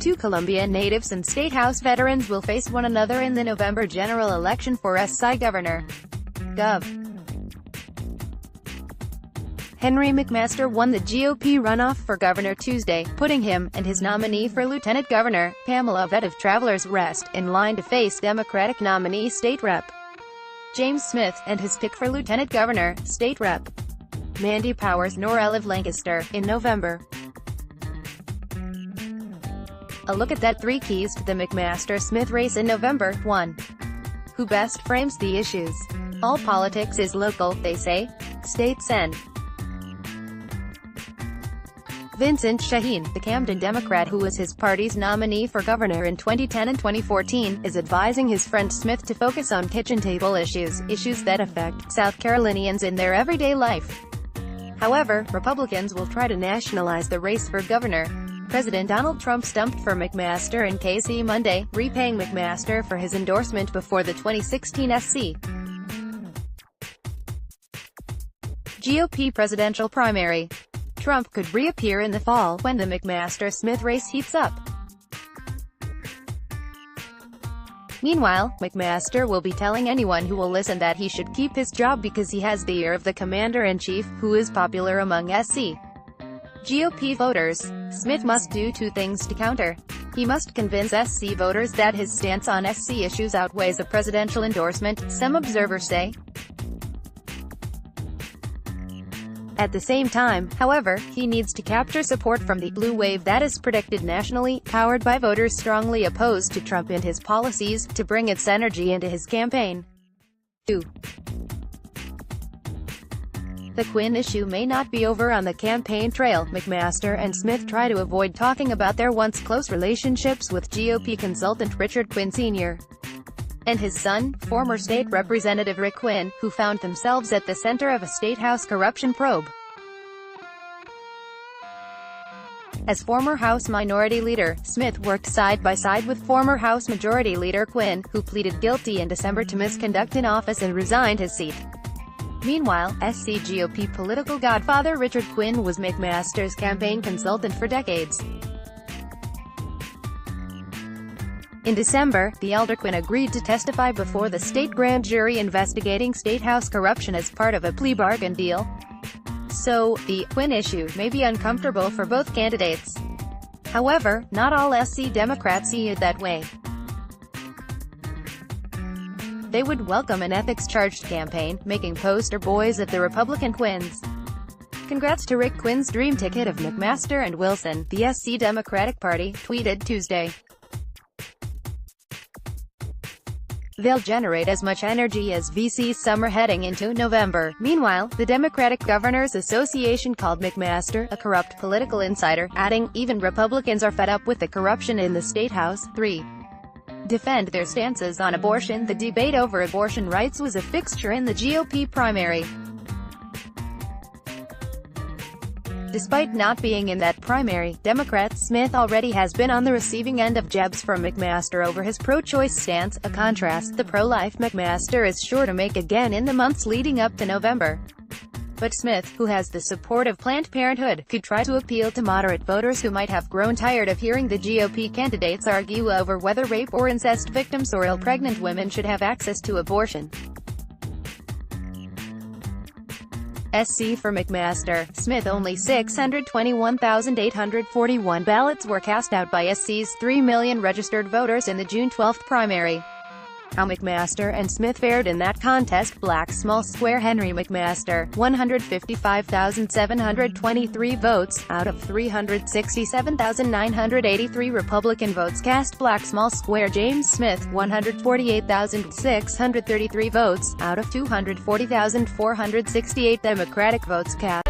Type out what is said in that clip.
Two Colombian natives and State House veterans will face one another in the November general election for SI governor. Gov. Henry McMaster won the GOP runoff for governor Tuesday, putting him, and his nominee for lieutenant governor, Pamela Evette of Travelers Rest, in line to face Democratic nominee State Rep. James Smith, and his pick for lieutenant governor, State Rep. Mandy Norrell of Lancaster, in November. A look at that 3 keys to the McMaster-Smith race in November. 1. Who best frames the issues? All politics is local, they say. State Sen. Vincent Shaheen, the Camden Democrat who was his party's nominee for governor in 2010 and 2014, is advising his friend Smith to focus on kitchen table issues that affect South Carolinians in their everyday life. However, Republicans will try to nationalize the race for governor. President Donald Trump stumped for McMaster in KC Monday, repaying McMaster for his endorsement before the 2016 SC GOP presidential primary. Trump could reappear in the fall, when the McMaster-Smith race heats up. Meanwhile, McMaster will be telling anyone who will listen that he should keep his job because he has the ear of the commander-in-chief, who is popular among SC GOP voters. Smith must do 2 things to counter. He must convince SC voters that his stance on SC issues outweighs a presidential endorsement, some observers say. At the same time, however, he needs to capture support from the blue wave that is predicted nationally, powered by voters strongly opposed to Trump and his policies, to bring its energy into his campaign. 2. The Quinn issue may not be over on the campaign trail. McMaster and Smith try to avoid talking about their once close relationships with GOP consultant Richard Quinn Sr. and his son, former state representative Rick Quinn, who found themselves at the center of a State House corruption probe. As former House Minority Leader, Smith worked side by side with former House Majority Leader Quinn, who pleaded guilty in December to misconduct in office and resigned his seat. Meanwhile, SC GOP political godfather Richard Quinn was McMaster's campaign consultant for decades. In December, the elder Quinn agreed to testify before the state grand jury investigating State House corruption as part of a plea bargain deal. So, the Quinn issue may be uncomfortable for both candidates. However, not all SC Democrats see it that way. They would welcome an ethics-charged campaign, making poster boys of the Republican Quinns. Congrats to Rick Quinn's dream ticket of McMaster and Wilson, the SC Democratic Party tweeted Tuesday. They'll generate as much energy as VC's summer heading into November. Meanwhile, the Democratic Governors Association called McMaster a corrupt political insider, adding, even Republicans are fed up with the corruption in the State House. 3. Defend their stances on abortion. The debate over abortion rights was a fixture in the GOP primary. Despite not being in that primary, Democrat Smith already has been on the receiving end of jabs from McMaster over his pro-choice stance, a contrast the pro-life McMaster is sure to make again in the months leading up to November. But Smith, who has the support of Planned Parenthood, could try to appeal to moderate voters who might have grown tired of hearing the GOP candidates argue over whether rape or incest victims or ill pregnant women should have access to abortion. SC for McMaster, Smith. Only 621,841 ballots were cast out by SC's 3 million registered voters in the June 12 primary. How McMaster and Smith fared in that contest. Black small square. Henry McMaster, 155,723 votes, out of 367,983 Republican votes cast. Black small square. James Smith, 148,633 votes, out of 240,468 Democratic votes cast.